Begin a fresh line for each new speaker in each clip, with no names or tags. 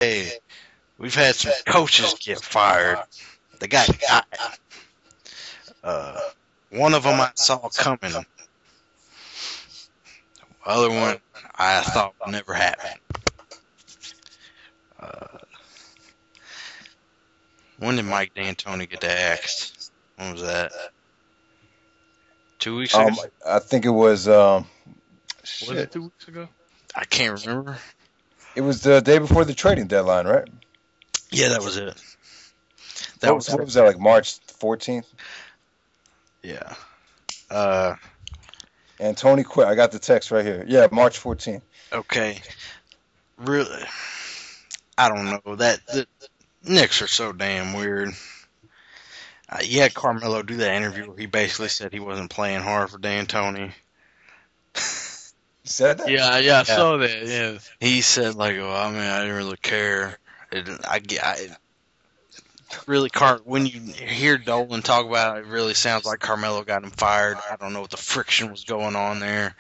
Hey, we've had some coaches get fired. They got uh, one of them I saw coming. The other one I thought would never happen. When did Mike D'Antoni get axed? When was that? 2 weeks ago?
I think it was
Was
shit.
it 2 weeks ago?
I can't remember.
It was the day before the trading deadline, right?
Yeah, that was it.
What was that, like March 14th?
Yeah.
And Tony quit. I got the text right here. Yeah, March 14th.
Okay. Really, I don't know. The Knicks are so damn weird. You had Carmelo do that interview where he basically said he wasn't playing hard for D'Antoni.
He said that?
Yeah, I saw that. Yeah.
He said, like, oh, I mean, I didn't really care. Really, when you hear Dolan talk about it, it really sounds like Carmelo got him fired. I don't know what the friction was going on there.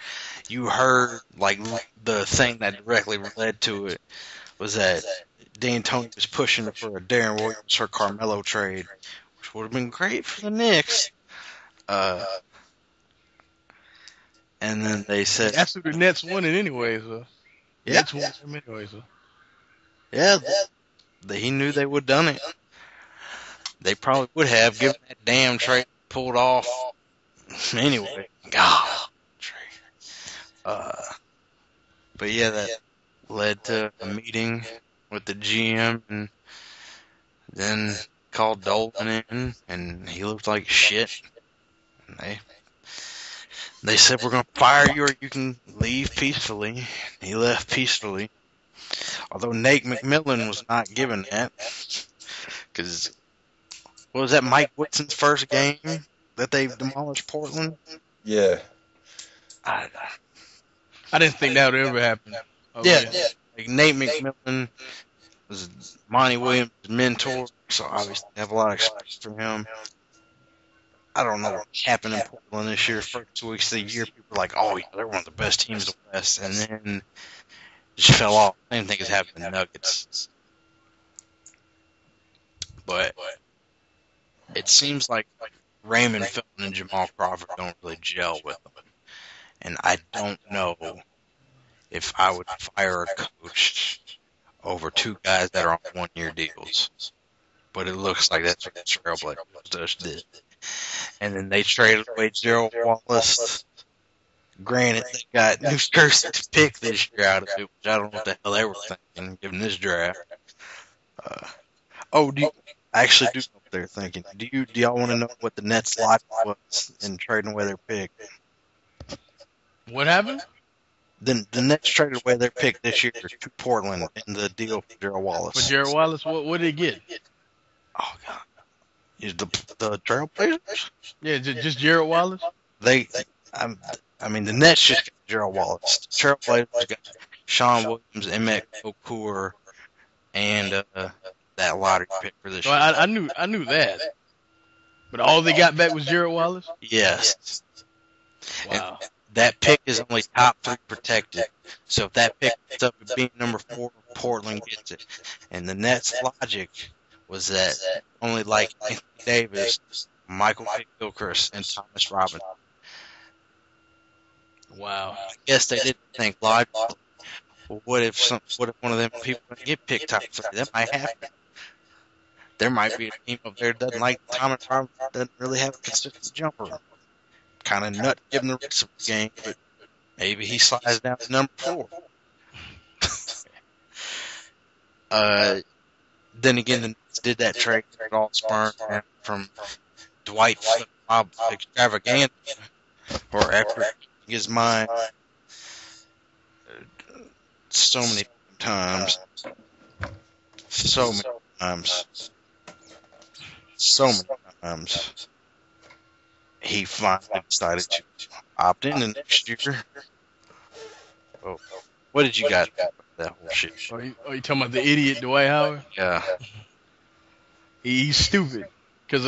You heard, like, the thing that directly led to it was that D'Antoni was pushing for a Darren Williams or Carmelo trade, which would have been great for the Knicks. And then they said,
That's who the Nets wanted anyway, so.
yeah,
Nets wanted him anyway, so.
yeah, he knew they would have done it. They probably would have, given that damn trade pulled off. Anyway, God, trade. But yeah, that led to a meeting with the GM, and then called Dolan in, and he looked like shit. And they said, we're going to fire you or you can leave peacefully. He left peacefully. Although Nate McMillan was not given that. Because, what was that, Mike Woodson's first game that they demolished Portland?
Yeah.
I
didn't think that would ever happen.
Yeah. Like Nate McMillan was Monty Williams' mentor, so obviously I have a lot of respect for him. I don't know what happened in Portland this year. First 2 weeks of the year, people were like, oh, yeah, they're one of the best teams in the West, and then just fell off. Same thing has happened to the Nuggets. But it seems like Raymond Felton and Jamal Crawford don't really gel with them. And I don't know if I would fire a coach over two guys that are on one-year deals. But it looks like that's what the Trailblazers did. And then they traded away Gerald Wallace. Granted, they got New Jersey's pick this year out of it, which I don't know what the hell they were thinking, given this draft. I actually do know what they're thinking. Do y'all want to know what the Nets' logic was in trading away their pick?
What happened?
Then the Nets traded away their pick this year to Portland in the deal for Gerald Wallace.
For Gerald Wallace, what did he get?
Oh God, the Trailblazers?
Yeah, just Gerald Wallace.
The Nets just got Gerald Wallace. The Trailblazers got Sean Williams, Emmett Okur, and that lottery pick for this year.
I knew that, but all they got back was Gerald Wallace.
Yes.
Wow.
And that pick is only top 3 protected. So if that pick ends up being number 4, Portland gets it. And the Nets' logic was that only like Anthony Davis, Michael Gilchrist, and Thomas Robinson.
Wow.
I guess they didn't think logically. Well, what if one of them people get picked top 3? That might happen. There might be a team up there that doesn't like Thomas Robinson, doesn't really have a consistent jumper. Kind of nut give him the rest of the game, but maybe he slides down to number 4. Then again, the Nets did that trade that all spurned from Dwight Bob Extravaganza, or after his mind, so many times, he finally decided to opt in the next year. Oh, what did you got about that whole shit?
Oh, you talking about the idiot Dwight Howard?
Yeah.
He's stupid. Because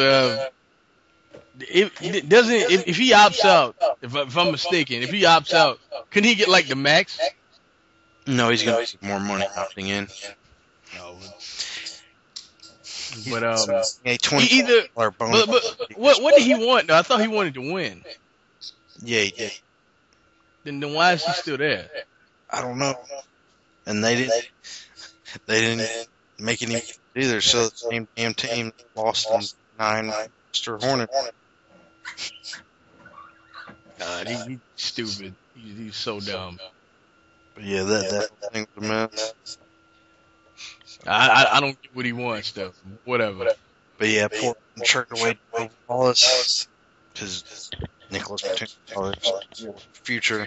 if he opts out, if I'm mistaken, if he opts out, couldn't he get like the max?
No, he's going to make more money opting in.
No. But
a
either.
$20 bonus.
But what did he want? Though? I thought he wanted to win.
Yeah, he did.
Then why is he still there?
I don't know. And they didn't make any either. So the same damn team lost in 9 Mr. Hornet.
God, he's stupid. He's so dumb.
But yeah, that thing was a mess.
I don't get what he wants though. Whatever.
But yeah, Portland traded away Wallace because Nicholas Batum's future,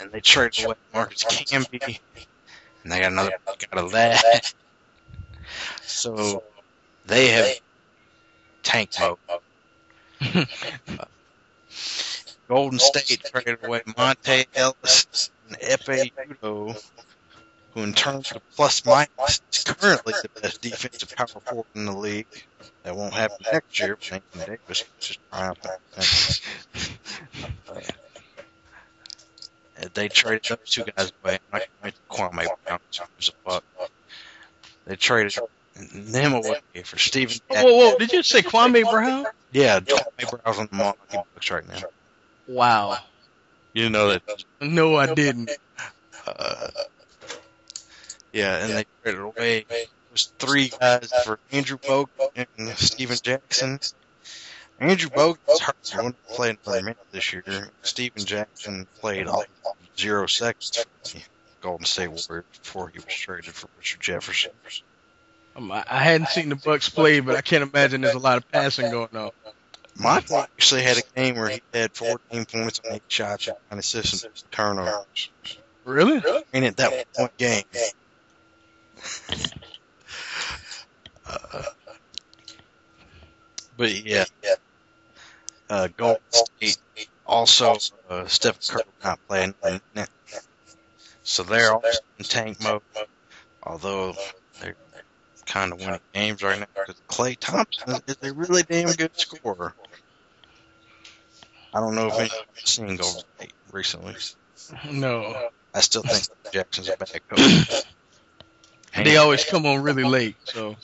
and they traded away Marcus Camby, and they got another pick out of that. So they have tank mode. Golden State traded away Monte Ellis and Efe Udoh, who in terms of plus minus is currently the best defensive power forward in the league. That won't happen next year, but Anthony Davis is just triumphant. They traded those two guys away. I'm not going to Kwame Brown. Who's a buck. They traded them away for Steven Jackson.
Whoa! Did you say Kwame Brown?
Yeah, Kwame Brown's on the Milwaukee Bucks right now.
Wow.
You know that?
No, I didn't.
Yeah, and they traded away those 3 guys for Andrew Bogut and Steven Jackson. Andrew Bogut was hurt. He wouldn't play another minute this year. Steven Jackson played all 0 seconds for the Golden State Warriors before he was traded for Richard Jefferson.
I hadn't seen the Bucks play, but I can't imagine there's a lot of passing going on.
Michael actually had a game where he had 14 points on 8 shots and 9 assists and turnovers.
Really?
Ain't it that one game? But yeah, Golden State also Stephen Curry not playing, so they're also in tank mode. Although they're kind of winning games right now because Klay Thompson is a really damn good scorer. I don't know if anyone's seen Golden State recently.
No.
I still think Jackson's a bad coach.
They always come on really late, so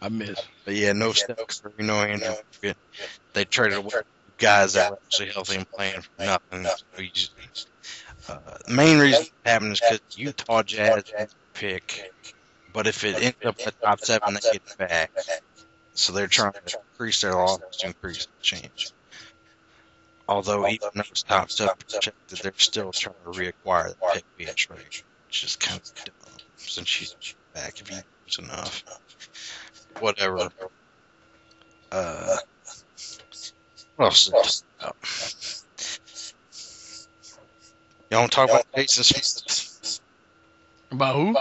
I miss.
But yeah, no Steph Curry, no Andrew Bogut. They traded away guys that were actually healthy and playing for nothing. The main reason it happened is because Utah Jazz pick, but if it ends up in the top 7, they get it back. So they're trying to increase their offense to increase the change. Although even though it's top 7 projected, they're still trying to reacquire the pick via trade, which is kind of dumb since she's back if you use enough. Whatever. What else is about? Y'all want to talk about Jason Smith?
About who?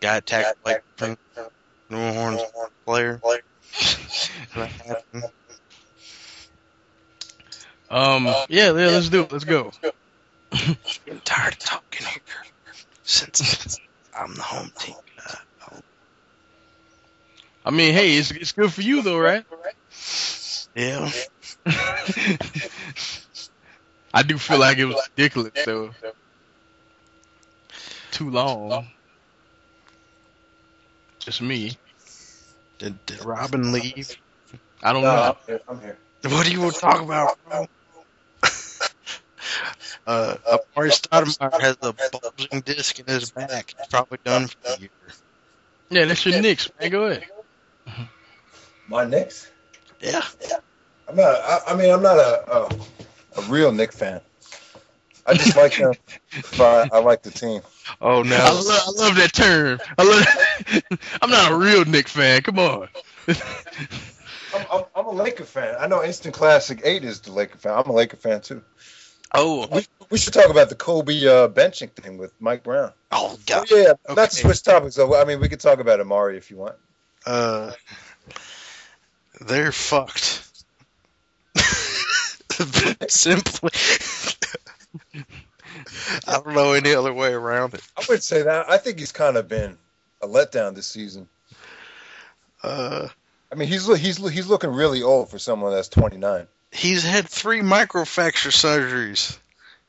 Guy attacked like New Orleans player. That happened.
Yeah, let's do it. Let's go.
I'm tired of talking here since I'm the home team guy.
I mean, hey, it's good for you though, right?
Yeah.
I do feel like it was ridiculous though. Too long. Just me.
Did Robin leave?
I don't know.
I'm here.
What do you want to talk about, bro? Amari Stoudemire has a bulging disc in his back. He's probably done for the year.
Yeah, that's your Knicks, man. Go ahead.
My Knicks?
Yeah.
I'm not. I'm not a real Knick fan. I just like them. But I like the team.
Oh no!
I love that term. I'm not a real Knicks fan. Come on.
I'm a Laker fan. I know Instant Classic 8 is the Laker fan. I'm a Laker fan too.
Oh,
we should talk about the Kobe benching thing with Mike Brown.
oh God!
Yeah,
Okay.
not to switch topics though. I mean, we could talk about Amari if you want.
They're fucked. Simply, I don't know any other way around it.
I wouldn't say that. I think he's kind of been a letdown this season. I mean, he's looking really old for someone that's 29.
He's had 3 microfracture surgeries.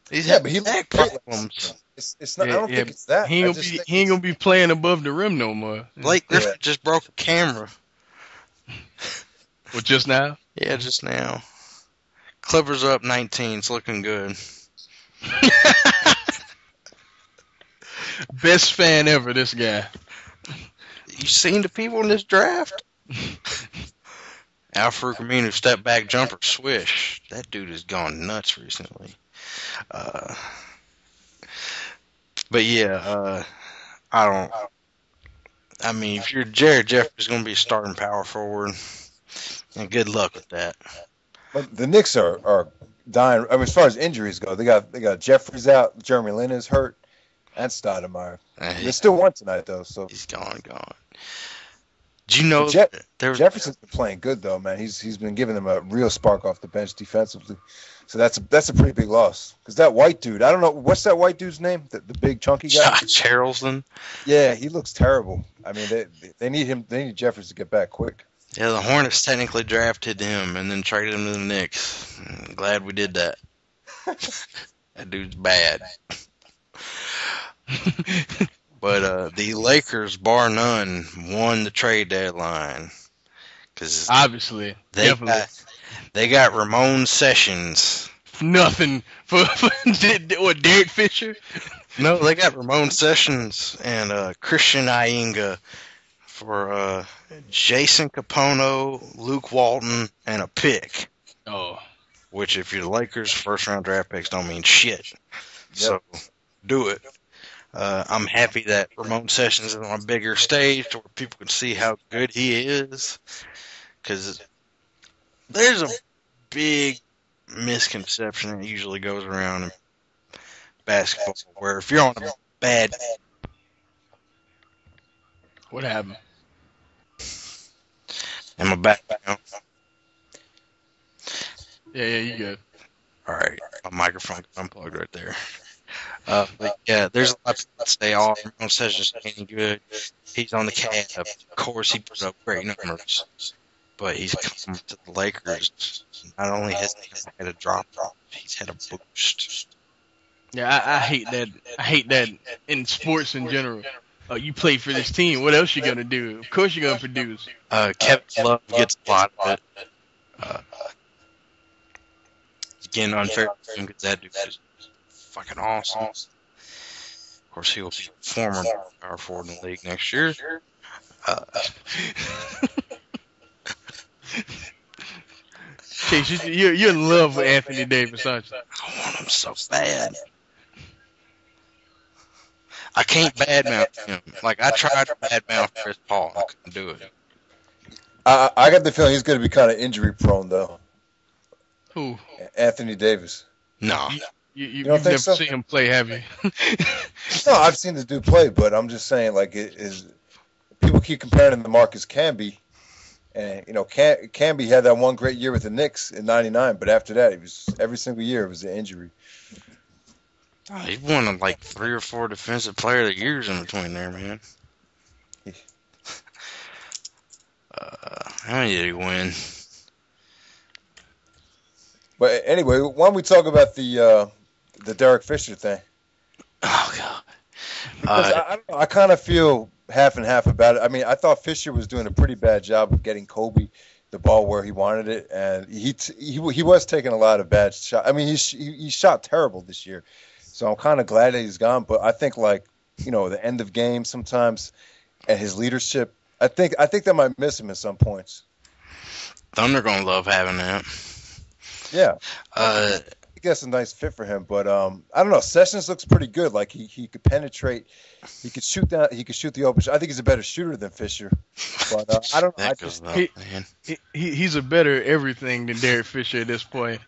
He's
Yeah,
had
but he
back
looked
problems.
It's not. I don't think it's that.
He
I
ain't
just think
he ain't gonna be playing above the rim no more.
Blake Griffin just broke a camera.
Well, just now.
Yeah, just now. Clippers are up 19. It's looking good.
Best fan ever, this guy.
You seen the people in this draft? Al-Farouq Aminu step back jumper swish. That dude has gone nuts recently. But yeah, I mean, if you're Jared Jeffrey's going to be a starting power forward, and good luck with that.
But the Knicks are dying. I mean, as far as injuries go, they got Jeffries out, Jeremy Lin is hurt, and Stoudemire. They still won tonight though, so
he's gone. Do you know
Jefferson's been playing good though, man. He's been giving them a real spark off the bench defensively. So that's a pretty big loss. Because that white dude, I don't know what's that white dude's name, the big chunky guy.
Josh Harrelson.
Yeah, he looks terrible. I mean, they need him. They need Jeffers to get back quick.
Yeah, the Hornets technically drafted him and then traded him to the Knicks. I'm glad we did that. That dude's bad. But the Lakers, bar none, won the trade deadline. Cause
obviously,
they got Ramon Sessions.
Nothing for what, Derek Fisher?
No, they got Ramon Sessions and Christian Iyenga for Jason Capono, Luke Walton, and a pick.
Oh.
Which, if you're the Lakers, first-round draft picks don't mean shit. Yep. So, do it. I'm happy that Ramon Sessions is on a bigger stage where people can see how good he is. Because there's a big misconception that usually goes around in basketball where if you're on a bad...
What happened?
Am I back now?
Yeah, you good.
All right. My microphone got unplugged right there. But yeah, there's a lot of people that say, oh, Ramon Sessions ain't any good. He's on the Cavs. Of course, he put up great numbers. But he's come to the Lakers. Not only has he had a drop, he's had a boost.
Yeah, I hate that. I hate that in sports in general. You play for this team. What else you gonna do? Of course you're gonna produce.
Kevin Love gets a lot of it. Again, unfair because that dude is fucking awesome. Of course, he will be a former power forward in the league next year.
Chase, you're in love with Anthony Davis, aren't you?
I want him so bad. I can't badmouth him. Like, I tried to badmouth Chris Paul. I couldn't do it.
I got the feeling he's going to be kind of injury prone, though.
Who?
Anthony Davis.
No.
You've never seen him play, have you?
No, I've seen this dude play, but I'm just saying, like, people keep comparing him to Marcus Camby. And, you know, Camby had that one great year with the Knicks in '99, but after that, every single year it was an injury.
He won like 3 or 4 defensive player of the years in between there, man. How many did he win?
But anyway, why don't we talk about the Derek Fisher thing?
Oh God!
Because I don't know, I kind of feel half and half about it. I mean, I thought Fisher was doing a pretty bad job of getting Kobe the ball where he wanted it, and he was taking a lot of bad shots. I mean, he shot terrible this year. So I'm kind of glad that he's gone, but I think, like, you know, the end of game sometimes and his leadership, I think that might miss him at some points.
Thunder gonna love having that.
Yeah, I guess a nice fit for him, but I don't know. Sessions looks pretty good. Like he could penetrate, he could shoot down, he could shoot the open shot. I think he's a better shooter than Fisher, but I don't know.
He's a better everything than Derek Fisher at this point.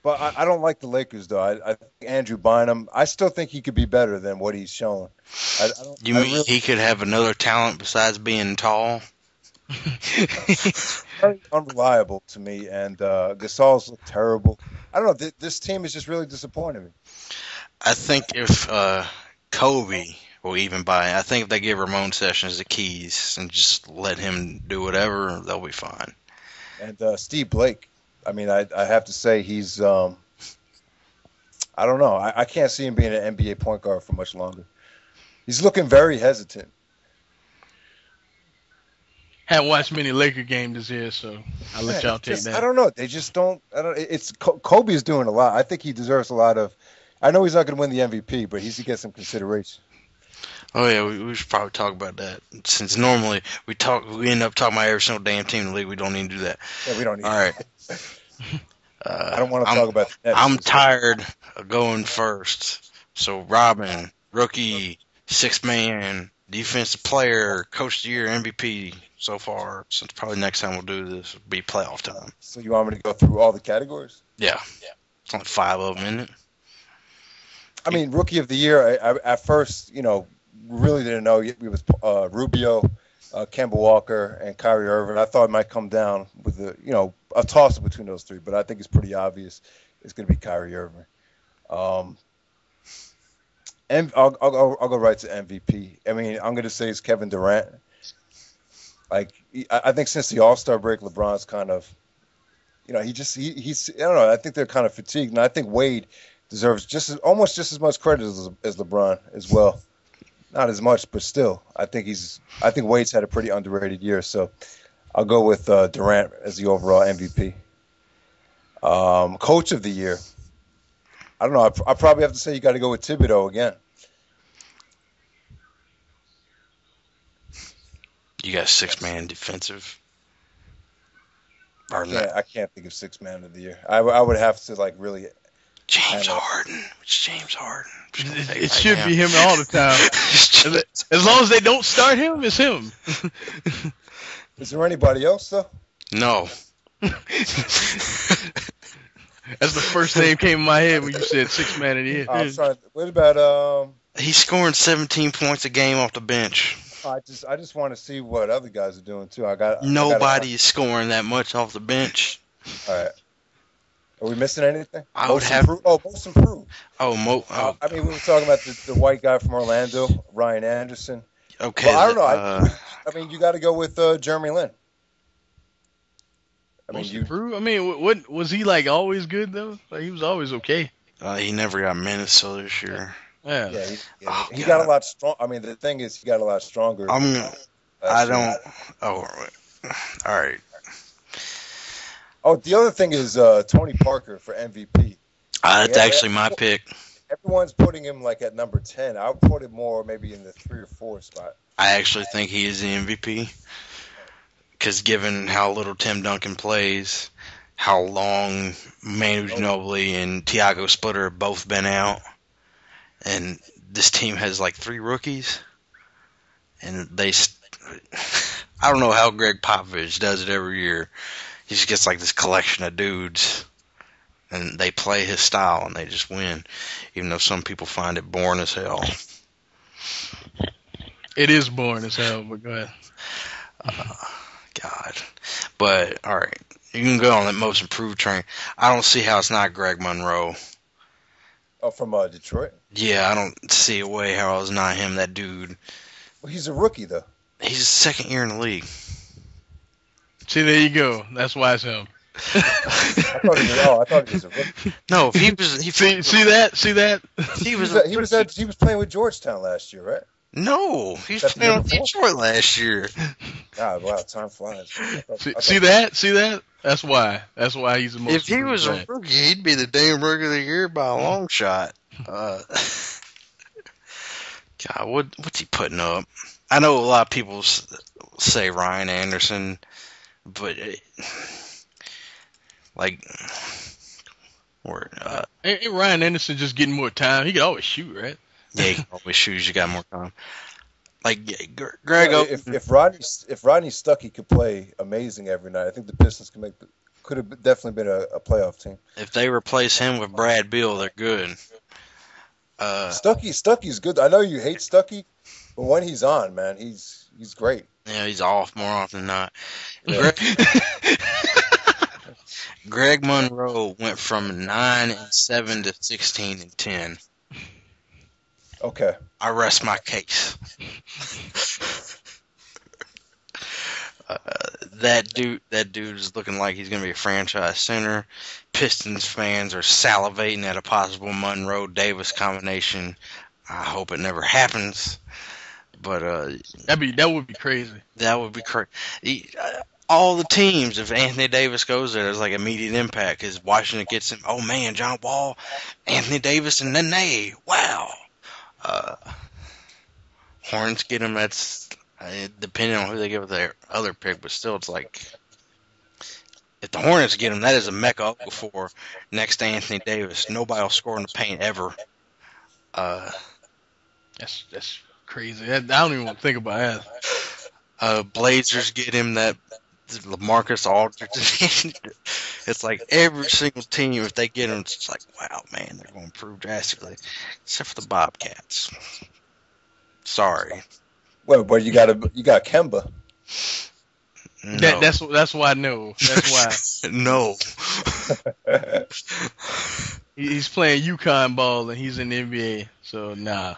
But I don't like the Lakers, though. I think Andrew Bynum, I still think he could be better than what he's shown.
You mean he could have another talent besides being tall?
Very unreliable to me, and Gasol's look terrible. I don't know. This team is just really disappointing me.
I think if Kobe will even buy, I think if they give Ramon Sessions the keys and just let him do whatever, they'll be fine.
And Steve Blake. I mean, I have to say he's I I don't know. I can't see him being an NBA point guard for much longer. He's looking very hesitant.
Haven't watched many Laker games this year, so I'll let y'all take that.
I don't know. They just don't. I don't. It's Kobe is doing a lot. I think he deserves a lot of. I know he's not going to win the MVP, but he should get some consideration.
Oh yeah, we should probably talk about that. Since normally we end up talking about every single damn team in the league. We don't need to do that.
Yeah, we don't need.
All right.
I don't want to talk about the Nets.
I'm tired of going first. So Robin, rookie, 6-man, defensive player, coach of the year, MVP so far. Since probably next time we'll do this will be playoff time.
So you want me to go through all the categories?
Yeah. It's only 5 of them, isn't it?
I mean, rookie of the year. I at first, really didn't know it was Rubio, Kemba Walker, and Kyrie Irving. I thought it might come down with a toss between those three, but I think it's pretty obvious it's going to be Kyrie Irving. And I'll go right to MVP. I mean, I'm going to say it's Kevin Durant. Like, I think since the All-Star break, LeBron's kind of, he's I don't know. I think they're kind of fatigued, and I think Wade deserves almost just as much credit as LeBron as well. Not as much, but still, I think Wade's had a pretty underrated year. So I'll go with Durant as the overall MVP. Coach of the year. I don't know. I probably have to say you got to go with Thibodeau again.
You got 6-man defensive.
I can't think of 6-man of the year. I would have to really.
James Harden. It's James Harden.
It should be him all the time. As long as they don't start him, it's him.
Is there anybody else though?
No.
That's the first name came in my head when you said 6-man of the year.
I'm sorry. What about
He's scoring 17 points a game off the bench.
I just want to see what other guys are doing too.
Nobody's scoring that much off the bench.
All right. Are we missing anything?
Most improved.
I mean, we were talking about the white guy from Orlando, Ryan Anderson.
Okay.
Well, I don't know. I mean, you got to go with Jeremy Lin.
Most improved? I mean, what was he always good though? He was always okay.
He never got minutes so this year.
Yeah.
He got a lot strong. I mean, the thing is, he got a lot stronger.
All right.
Oh, the other thing is Tony Parker for MVP.
That's actually my pick.
Everyone's putting him at number 10. I would put him more maybe in the 3 or 4 spot.
I actually think he is the MVP because given how little Tim Duncan plays, how long Manu Ginobili and Tiago Splitter have both been out, and this team has 3 rookies, and I don't know how Greg Popovich does it every year. He just gets this collection of dudes, and they play his style, and they just win, even though some people find it boring as hell.
It is boring as hell, but go ahead.
God. But, all right, you can go on that most improved train. I don't see how it's not Greg Monroe.
Oh, from Detroit?
Yeah, I don't see a way how it's not him, that dude.
Well, he's a rookie, though.
He's his second year in the league.
See, there you go. That's why it's him.
I thought he was a rookie.
No, if he was.
See that?
He was playing with Georgetown last year, right?
No, he's playing with Detroit last year.
God, wow, time flies.
See that? That's why he's the most.
If he was a rookie, he'd be the damn rookie of the year by a long shot. God, what's he putting up? I know a lot of people say Ryan Anderson, but
ain't Ryan Anderson just getting more time? He could always shoot, right?
Yeah, he can always shoot. You got more time.
Greg, if Rodney Stuckey could play amazing every night, I think the Pistons could have definitely been a playoff team.
If they replace him with Brad Beal, they're good.
Stuckey's good. I know you hate Stuckey, but when he's on, man, he's great.
Yeah, he's off more often than not.
Yeah.
Greg Monroe went from 9-7 to 16-10.
Okay.
I rest my case. That dude is looking like he's going to be a franchise center. Pistons fans are salivating at a possible Monroe-Davis combination. I hope it never happens. But
that would be crazy.
That would be crazy. All the teams, if Anthony Davis goes there, there's like immediate impact. Because Washington gets him. Oh man, John Wall, Anthony Davis, and Nene. Wow. Hornets get him. That's depending on who they give their other pick, but still, it's like if the Hornets get him, that is a Mecca before next to Anthony Davis. Nobody will score in the paint ever.
That's crazy. I don't even want to think about that.
Blazers get him that LaMarcus Aldridge. It's like every single team, if they get him, it's like, wow, man, they're going to improve drastically. Except for the Bobcats. Sorry.
Well, but you got Kemba.
No.
That's why I know. That's why.
No.
He's playing UConn ball and he's in the NBA, so nah.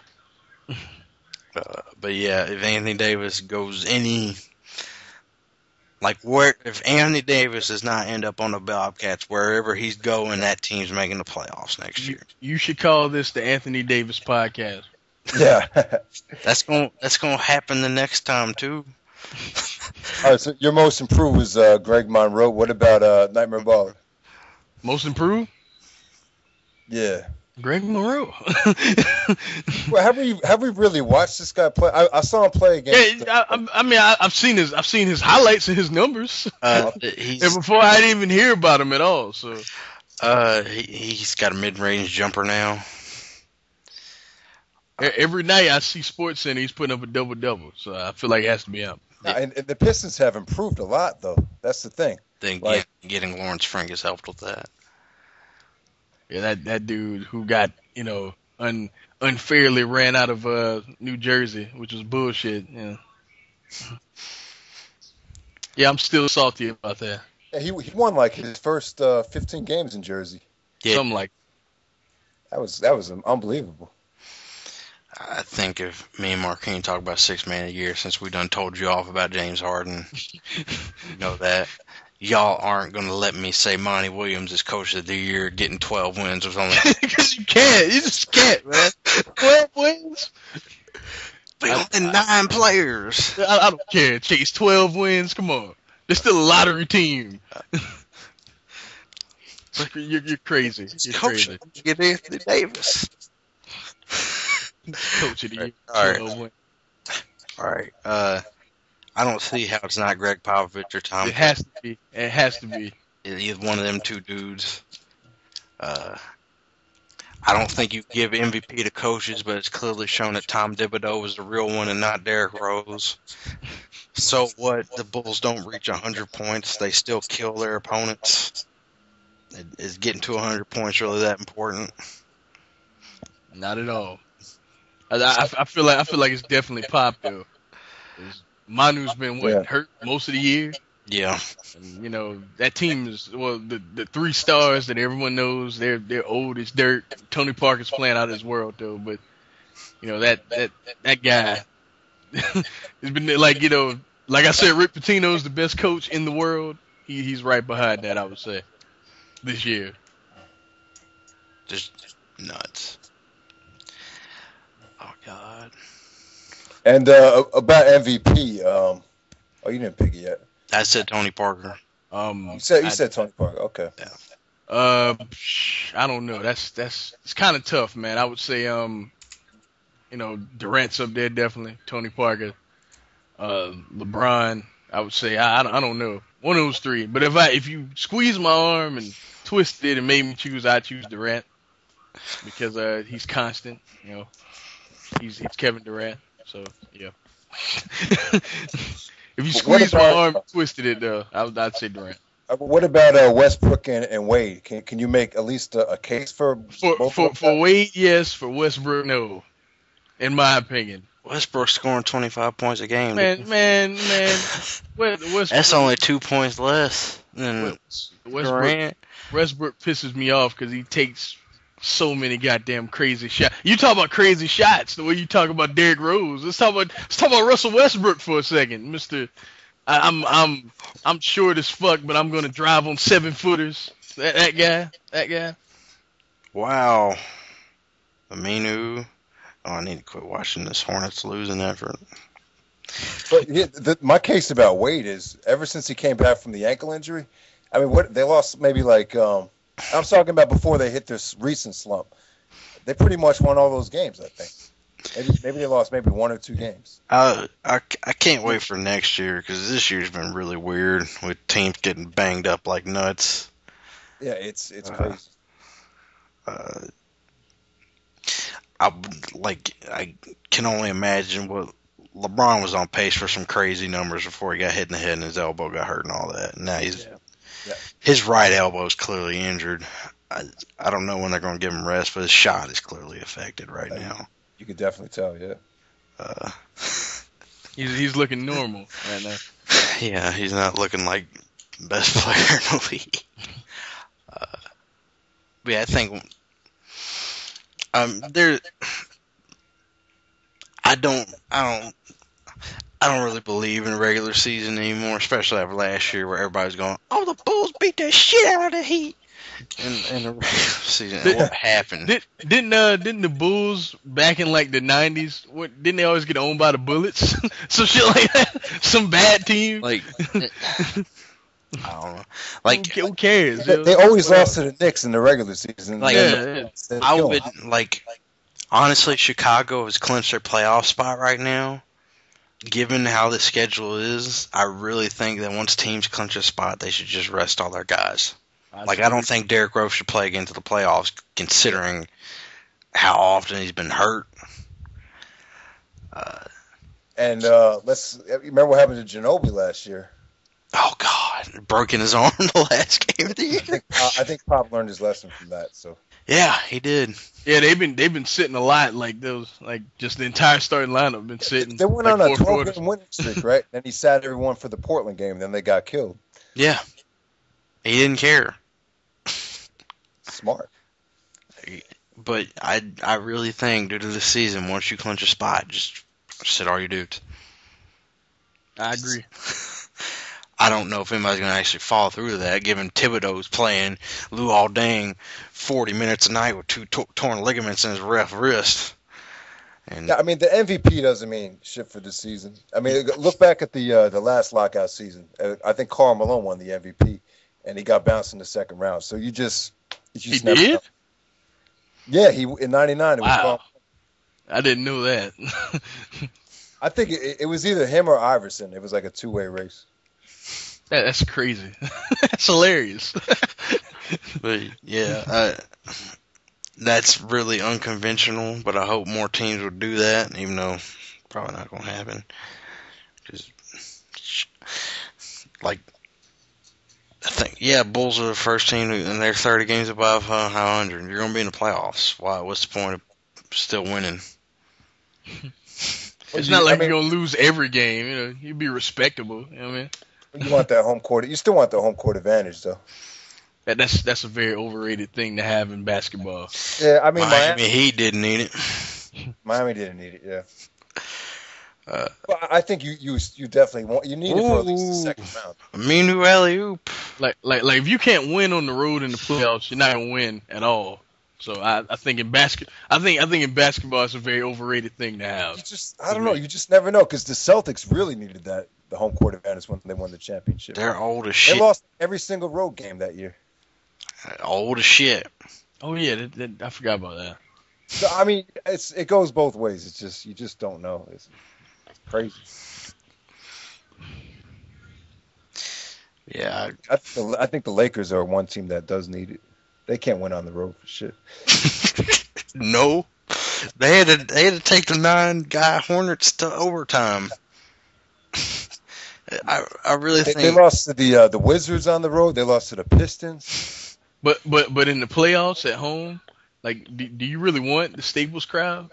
But yeah, if Anthony Davis goes if Anthony Davis does not end up on the Bobcats, wherever he's going, that team's making the playoffs next year.
You should call this the Anthony Davis podcast.
Yeah.
That's gonna happen the next time too.
All right, so your most improved was Greg Monroe. What about Nightmare Baller?
Most improved?
Yeah.
Greg Monroe.
Well, have we really watched this guy play? I saw him play against.
Yeah, I've seen his highlights and his numbers. And before I didn't even hear about him at all. So
he's got a mid-range jumper now.
Every night I see SportsCenter, he's putting up a double-double. So I feel like it has to be him.
And the Pistons have improved a lot, though. That's the thing.
Getting Lawrence Frank has helped with that.
Yeah, that dude who got, unfairly ran out of New Jersey, which was bullshit. Yeah, I'm still salty about that.
Yeah, he won like his first 15 games in Jersey.
Yeah.
Something like
that was unbelievable.
I think if me and Marquine talk about 6 man a year since we done told you off about James Harden, you know that. Y'all aren't going to let me say Monty Williams is coach of the year getting 12 wins.
Because you can't. You just can't, man. 12 wins?
And 9 players.
I don't care. Chase, 12 wins. Come on. They're still a lottery team. You're crazy. You're crazy.
Get Anthony Davis.
Coach of the year.
All right. I don't see how it's not Greg Popovich or Tom.
It has to be. It has to be.
Either one of them two dudes. I don't think you give MVP to coaches, but it's clearly shown that Tom Thibodeau was the real one and not Derrick Rose. So what? The Bulls don't reach 100 points. They still kill their opponents. Is getting to 100 points really that important?
Not at all. I feel like it's definitely Pop though. Manu's been hurt most of the year.
Yeah.
And, that team is the 3 stars that everyone knows. They're old as dirt. Tony Parker's playing out of his world though, but that guy has been like I said, Rick Pitino's the best coach in the world. He's right behind that, I would say, this year.
Just nuts. Oh God.
And about MVP, you didn't pick it yet.
I said Tony Parker.
You said Tony Parker. Okay.
Yeah.
I don't know. It's kind of tough, man. I would say Durant's up there definitely. Tony Parker, LeBron. I would say I don't know. One of those 3. But if you squeeze my arm and twist it and made me choose, I'd choose Durant because he's constant. He's Kevin Durant. So yeah. If you squeeze my arm, twisted it, I'd say Durant.
What about Westbrook and Wade? Can you make at least a case for
Wade? Yes. For Westbrook, no. In my opinion,
Westbrook scoring 25 points a game.
Man. Westbrook,
that's only 2 points less than Durant.
Westbrook pisses me off because he takes so many goddamn crazy shots. You talk about crazy shots the way you talk about Derrick Rose. Let's talk about Russell Westbrook for a second, Mister. I'm short as fuck, but I'm gonna drive on 7-footers. That guy.
Wow. Aminu. Oh, I need to quit watching this Hornets losing effort.
But my case about Wade is ever since he came back from the ankle injury, I mean, what they lost maybe like I'm talking about before they hit this recent slump. They pretty much won all those games, I think. Maybe they lost maybe 1 or 2 games.
I can't wait for next year because this year's been really weird with teams getting banged up like nuts.
Yeah, it's crazy.
I can only imagine what LeBron was on pace for some crazy numbers before he got hit in the head and his elbow got hurt and all that. Now his right elbow is clearly injured. I don't know when they're going to give him rest, but his shot is clearly affected right now.
You could definitely tell, yeah.
He's looking normal right now.
Yeah, he's not looking like best player in the league. But yeah, I think I don't really believe in regular season anymore, especially after last year where everybody's going, "Oh, the Bulls beat the shit out of the Heat." In the regular season, what happened?
Didn't the Bulls back in like the 90s? Didn't they always get owned by the Bullets? Some shit like that. Some bad team.
Like, I don't know. Like,
who cares?
They always lost to the Knicks in the regular season.
Like, I would honestly, Chicago has clinched their playoff spot right now. Given how the schedule is, I really think that once teams clinch a spot, they should just rest all their guys. I don't think Derrick Rose should play again to the playoffs, considering how often he's been hurt.
Let's remember what happened to Ginobili last year.
Oh God, broken his arm the last game of the year.
I think Pop learned his lesson from that. So
yeah, he did.
Yeah, they've been sitting a lot. Like those, like just the entire starting lineup been sitting.
They went on a 12-game winning streak, right? Then he sat everyone for the Portland game. Then they got killed.
Yeah, he didn't care.
Smart.
But I really think due to the season, once you clinch a spot, just sit all your dudes.
I agree.
I don't know if anybody's going to actually fall through to that, given Thibodeau's playing Luol Deng 40 minutes a night with 2 torn ligaments in his left wrist. And
yeah, I mean, the MVP doesn't mean shit for this season. I mean, look back at the last lockout season. I think Karl Malone won the MVP, and he got bounced in the second round. So you just never
did?
know. Yeah, he in '99.
Wow. I didn't know that.
I think it was either him or Iverson. It was like a 2-way race.
That's crazy. That's hilarious.
But yeah, that's really unconventional. But I hope more teams would do that, even though probably not going to happen. Because, like, I think Bulls are the first team, and they're 30 games above 100. You're going to be in the playoffs. Why? What's the point of still winning?
It's not like you're going to lose every game. You know, you'd be respectable. You know what I mean?
You want that home court. You still want the home court advantage, though.
That's a very overrated thing to have in basketball.
Yeah, I mean,
Miami Heat didn't need it.
Miami didn't need it. Yeah. Well, I think you definitely want. You need it for at least the second round.
Aminu alley-oop.
Like if you can't win on the road in the playoffs, you're not gonna win at all. So I think in basketball it's a very overrated thing to have.
I don't know. You just never know because the Celtics really needed the home court advantage when they won the championship.
They're old as shit.
They lost every single road game that year.
Old as shit.
Oh yeah, I forgot about that.
So I mean, it goes both ways. It's just you just don't know. It's crazy.
Yeah,
I think the Lakers are one team that does need it. They can't win on the road for shit.
No, they had to take the 9-guy Hornets to overtime. I really think
they lost to the Wizards on the road. They lost to the Pistons.
But in the playoffs at home, like, do you really want the Staples crowd?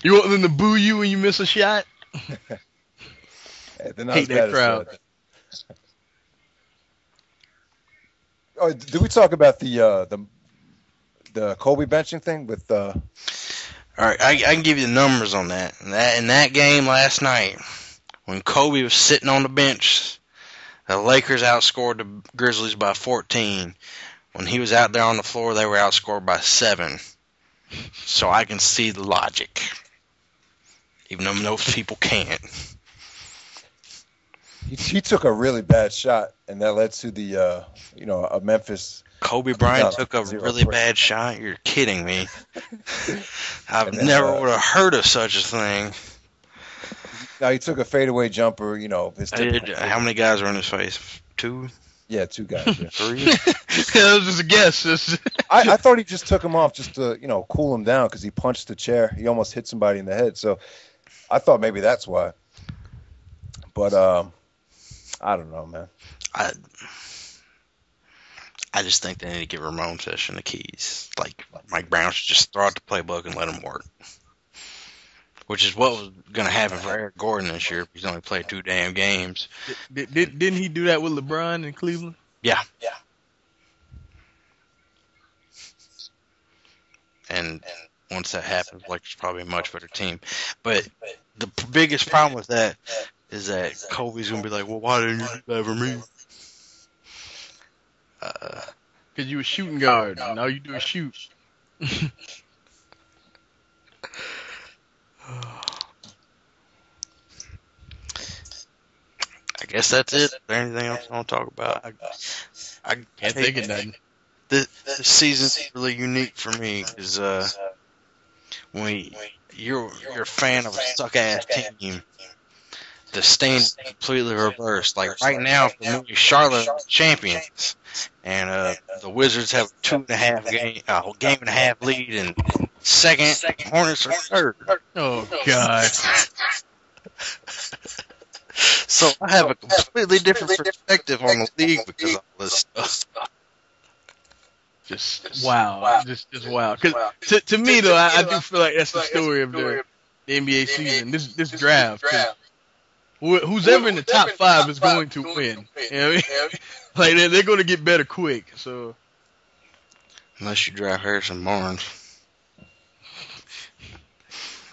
You want them to boo you when you miss a shot?
Hey, hate
that crowd.
Oh, did we talk about the Kobe benching thing with?
All right, I can give you the numbers on that. In that game last night, when Kobe was sitting on the bench, The Lakers outscored the Grizzlies by 14. When he was out there on the floor, they were outscored by 7. So I can see the logic, even though most people can't.
He took a really bad shot, and that led to the a Memphis.
Kobe Bryant took a really bad shot? You're kidding me. I've never would have heard of such a thing.
Now, he took a fadeaway jumper,
How many guys were in his face? 2?
Yeah, 2 guys. Yeah.
3?
That was just a guess.
I thought he just took him off just to, cool him down because he punched the chair. He almost hit somebody in the head. So I thought maybe that's why. But I don't know, man.
I just think they need to give Ramon Session the keys. Like, Mike Brown should just throw out the playbook and let him work. Which is what was going to happen for Eric Gordon this year. He's only played 2 damn games.
Didn't he do that with LeBron in Cleveland?
Yeah. And once that happens, Lakers probably a much better team. But the biggest problem with that is that Kobe's going to be like, well, why didn't you do that for me?
Because you a shooting guard, and all you do is shoot.
I guess that's it. Is there anything else I want to talk about? I
can't think of nothing.
This season's really unique for me because when you're a fan of a suck-ass team, the stand is completely reversed. Like right now, for me, Charlotte are champions, and the Wizards have a 2.5 game and a half lead, and second, Hornets are third.
Oh God.
So I have a completely different perspective on the league because of all this stuff.
Just wow. Just wow. Because to me, though, I do feel like that's the story of the NBA season. This draft. Who's ever in the top 5 is going to win. You know what I mean? Like, they're going to get better quick. So
unless you draft Harrison Barnes.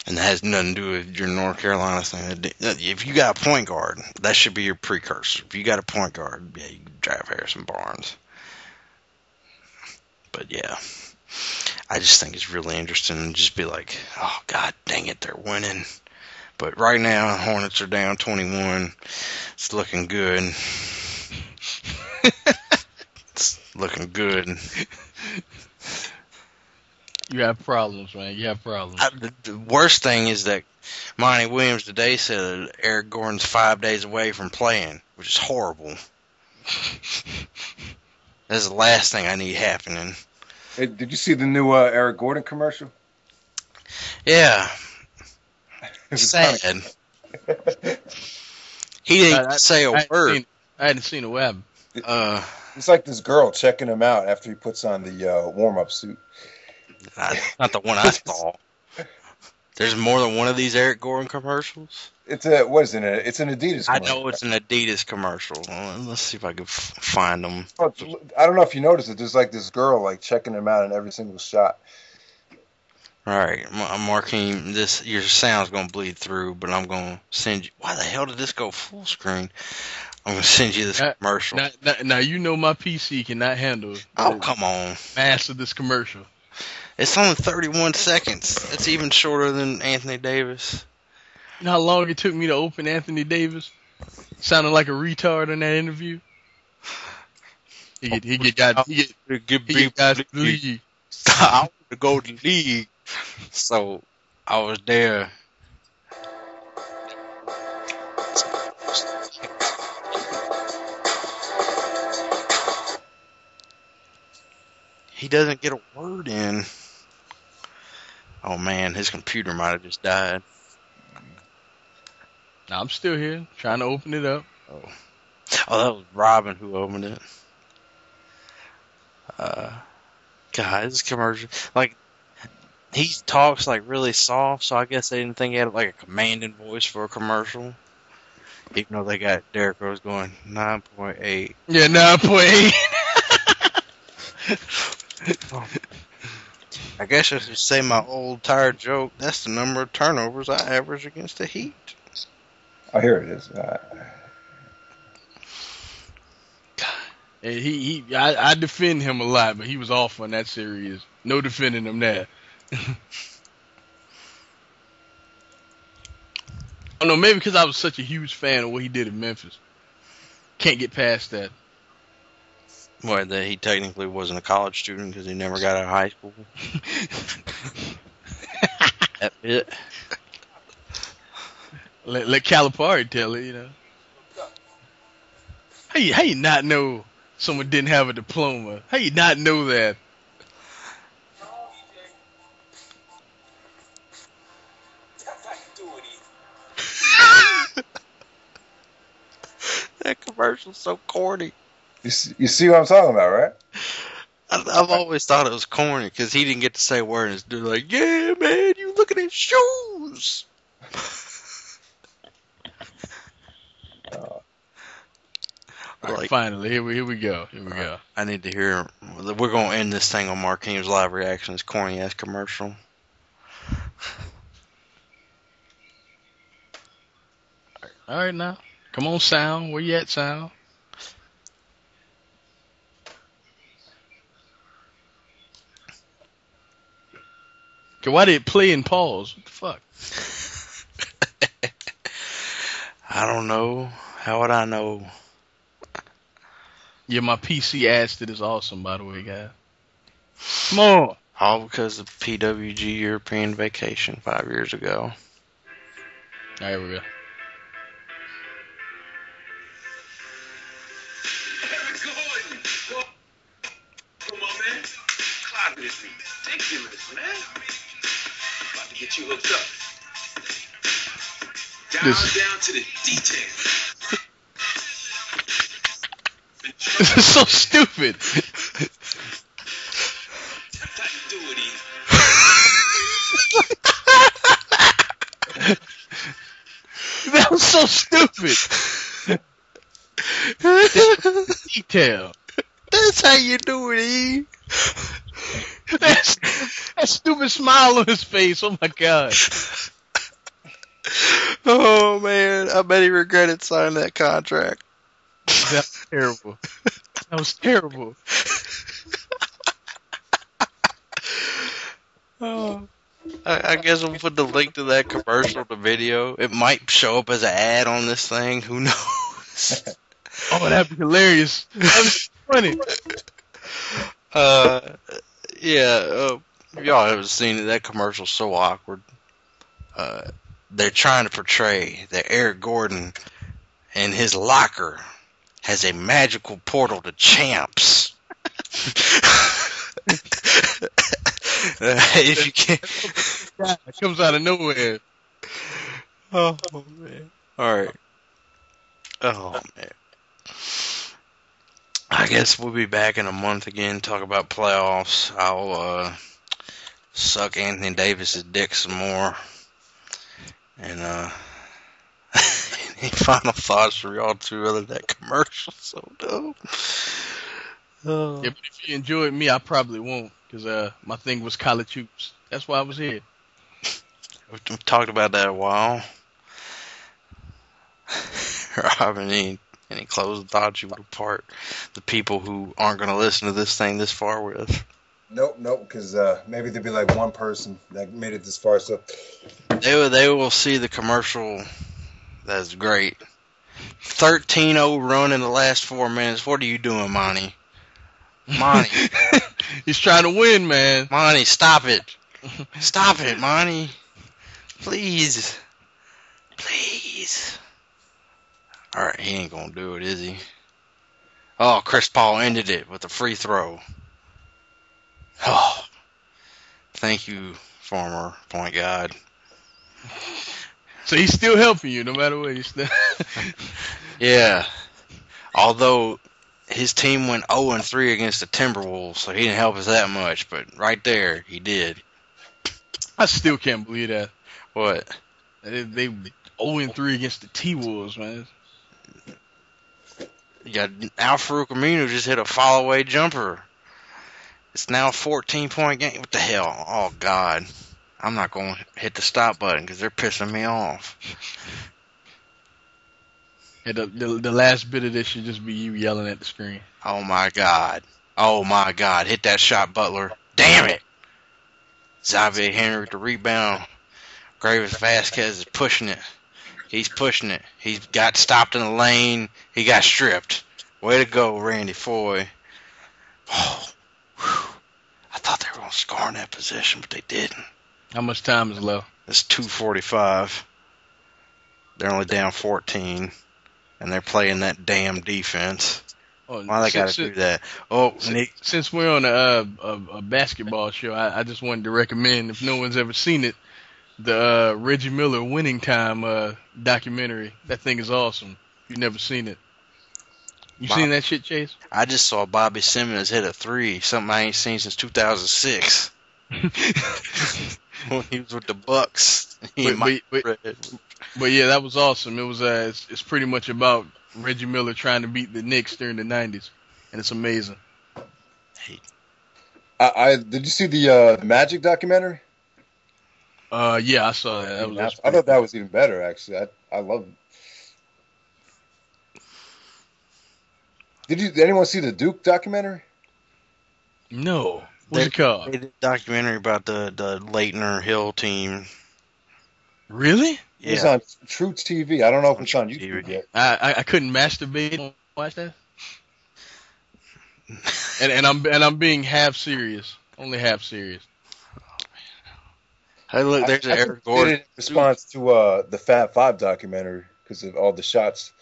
And that has nothing to do with your North Carolina thing. If you got a point guard, that should be your precursor. If you got a point guard, yeah, you can draft Harrison Barnes. But yeah, I just think it's really interesting to just be like, oh, God dang it, they're winning. But right now, Hornets are down 21. It's looking good. It's looking good.
You have problems, man. You have problems.
The worst thing is that Monty Williams today said that Eric Gordon's 5 days away from playing, which is horrible. That's the last thing I need happening.
Hey, did you see the new Eric Gordon commercial?
Yeah. Sad. He didn't say a word.
I hadn't seen a web.
It's like this girl checking him out after he puts on the warm-up suit.
Not the one I saw. There's more than one of these Eric Gordon commercials.
It's what is it? It's an Adidas commercial.
I know it's an Adidas commercial. Let's see if I can find them.
I don't know if you noticed it. There's like this girl like checking him out in every single shot.
All right, Markeem, your sound's gonna bleed through, but I'm gonna send you. Why the hell did this go full screen? I'm gonna send you this commercial.
Now you know my PC cannot handle.
Oh, come on!
Mass of this commercial.
It's only 31 seconds. That's even shorter than Anthony Davis.
You know how long it took me to open Anthony Davis? Sounded like a retard in that interview. He get guys to leave.
I want to go to the league, so I was there. He doesn't get a word in. Oh man, his computer might have just died.
No, I'm still here, trying to open it up.
Oh, that was Robin who opened it. God, this commercial, like, he talks like really soft, so I guess they didn't think he had like a commanding voice for a commercial. Even though they got Derrick Rose going 9.8.
Yeah, 9.8.
I guess I should say my old tired joke. That's the number of turnovers I average against the Heat.
Oh, here it is.
And I defend him a lot, but he was off on that series. No defending him there. I don't know, maybe because I was such a huge fan of what he did in Memphis. Can't get past that.
What, that he technically wasn't a college student because he never got out of high school? That bit.
Let Calipari tell it, you know. How you not know someone didn't have a diploma? How you not know that?
That commercial's so corny.
You see what I'm talking about, right?
I've always thought it was corny because he didn't get to say a word. And his dude like, yeah, man, you look at his shoes.
Right, finally, here we go.
I need to hear. We're gonna end this thing on Markeem's live reaction. This corny ass commercial.
All right, now, come on, sound. Where you at, sound? Okay, why did it play and pause? What the fuck?
I don't know. How would I know?
Yeah, my PC asked it is awesome, by the way, guys. Come on.
All because of PWG European Vacation 5 years ago.
All right, here we go.
Come on, man. Climate is ridiculous, man. About to get you hooked up. Down to the detail.
This is so stupid. That was so stupid. Detail.
That's how you do it, E.
That stupid smile on his face. Oh my god.
Oh man, I bet he regretted signing that contract.
That was terrible. That was terrible.
Oh. I guess we'll put the link to that commercial, the video. It might show up as an ad on this thing. Who knows?
Oh, that'd be hilarious. That was funny.
Yeah. If y'all haven't seen it, that commercial's so awkward. They're trying to portray that Eric Gordon in his locker has a magical portal to champs. If you can't,
It comes out of nowhere.
oh man! All right. Oh man! I guess we'll be back in a month again. Talk about playoffs. I'll suck Anthony Davis's dick some more. And any final thoughts for y'all two other than that commercial? So dope.
Yeah, but if you enjoyed me, I probably won't, because my thing was college hoops. That's why I was here.
We've talked about that a while. Robin, any closing thoughts you would impart the people who aren't going to listen to this thing this far with?
Nope, because maybe there'd be like one person that made it this far. So
They will see the commercial. That's great. 13-0 run in the last 4 minutes. What are you doing, Monty? Monty.
He's trying to win, man.
Monty, stop it. Stop it, Monty. Please. Please. Alright, he ain't gonna do it, is he? Oh, Chris Paul ended it with a free throw. Oh. Thank you, former point guard.
So he's still helping you, no matter what he's still.
Yeah. Although his team went 0-3 against the Timberwolves, so he didn't help us that much. But right there, he did.
I still can't believe that.
What?
They 0-3 against the T-Wolves, man.
Yeah, Al-Farouq Aminu just hit a fall-away jumper. It's now a 14-point game. What the hell? Oh, God. I'm not going to hit the stop button because they're pissing me off.
And the last bit of this should just be you yelling at the screen.
Oh my God. Oh my God. Hit that shot, Butler. Damn it. Xavier Henry with the rebound. Gravis Vasquez is pushing it. He's pushing it. He got stopped in the lane. He got stripped. Way to go, Randy Foye. Oh, whew. I thought they were going to score in that position, but they didn't.
How much time is left?
It's 2:45. They're only down 14, and they're playing that damn defense.
Oh,
Why they got to do that? Oh, Nick.
Since we're on a basketball show, I just wanted to recommend, if no one's ever seen it, the Reggie Miller Winning Time documentary. That thing is awesome. If you've never seen it. You seen that shit, Chase?
I just saw Bobby Simmons hit a three, something I ain't seen since 2006. When he was with the Bucks.
But yeah, that was awesome. It was it's pretty much about Reggie Miller trying to beat the Knicks during the 90s, and it's amazing.
Did you see the Magic documentary?
Yeah, I saw that.
I thought that was even better, actually. I love it. Did anyone see the Duke documentary?
No. What's it called?
They did a documentary about the Leitner Hill team.
Really?
Yeah.
It's on True TV. I don't know if it's on YouTube yet.
I couldn't masturbate and watch that. and I'm being half serious. Only half serious.
Hey, look, there's Eric Gordon.
In response to the Fat Five documentary because of all the shots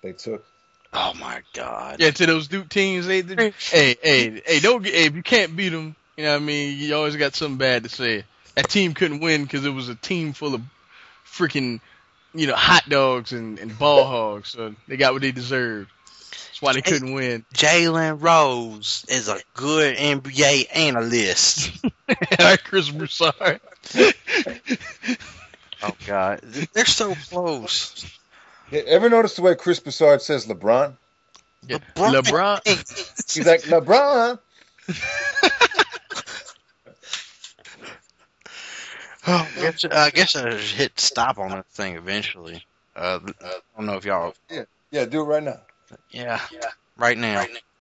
they took.
Oh my God!
Yeah, to those Duke teams, hey, don't get. Hey, if you can't beat them, you know what I mean. You always got something bad to say. That team couldn't win because it was a team full of freaking, hot dogs and ball hogs. So they got what they deserved. That's why they couldn't win.
Jalen Rose is a good NBA analyst.
Chris Broussard.
Oh God, they're so close.
Ever notice the way Chris Broussard says LeBron?
Yeah. LeBron.
He's like, LeBron.
I guess I should hit stop on that thing eventually. I don't know if y'all.
Yeah, do it right now.
Yeah. Right now.